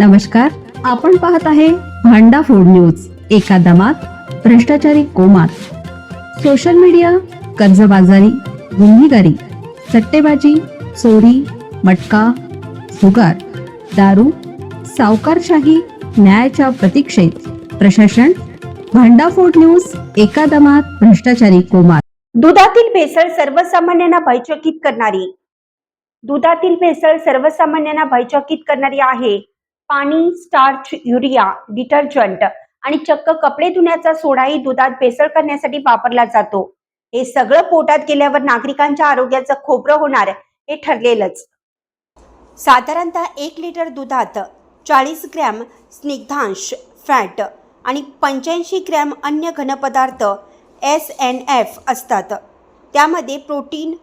नमस्कार, आपण पाहत आहे भांडा फूड न्यूज. एका दमात भ्रष्टाचारी कोमात. सोशल मीडिया, कर्जबाजारी, गुन्हेगारी, सट्टेबाजी, चोरी, मटका, जुगार, दारू, सावकारशाही, न्यायाच्या प्रतीक्षेत प्रशासन. भांडा फूड न्यूज. एका दमात भ्रष्टाचारी कोमात. दुधातील भेसळ सर्वसामान्यांना भयचकित करणारी. दुधातील भेसळ सर्वसामान्यांना भयचकित करणारी आहे. पाणी, स्टार्च, युरिया, डिटर्जंट आणि चक्क कपडे धुण्याचा सोडाही दुधात भेसळ करण्यासाठी वापरला जातो. हे सगळं पोटात गेल्यावर नागरिकांच्या आरोग्याचं खोबरं होणार हे ठरलेलंच. साधारणतः 1 लिटर दुधात 40 ग्रॅम स्निग्धांश फॅट आणि 85 ग्रॅम अन्य घनपदार्थ SNF असतात. त्यामध्ये प्रोटीन,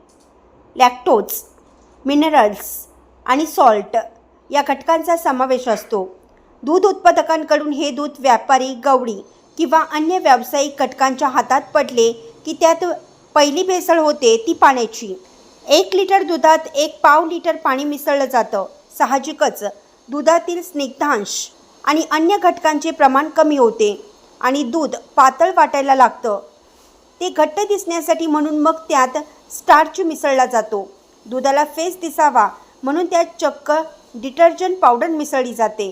लॅक्टोज, मिनरल्स आणि सॉल्ट या घटकांचा समावेश असतो. दूध उत्पादकांकडून हे दूध व्यापारी, गवळी किंवा अन्य व्यावसायिक घटकांच्या हातात पडले की त्यात पहिली भेसळ होते ती पाण्याची. 1 लिटर दुधात 1/4 लिटर पाणी मिसळलं जातं. साहजिकच दुधातील स्निग्धांश आणि अन्य घटकांचे प्रमाण कमी होते आणि दूध पातळ वाटायला लागतं. ते घट्ट दिसण्यासाठी म्हणून मग त्यात स्टार्च मिसळला जातो. दुधाला फेस दिसावा म्हणून त्यात चक्क डिटर्जंट पावडर मिसळली जाते.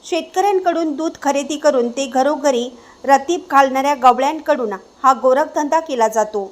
शेतकऱ्यांकडून दूध खरेदी करून ते घरोघरी रतीब घालणाऱ्या गवळ्यांकडून हा गोरखधंदा केला जातो.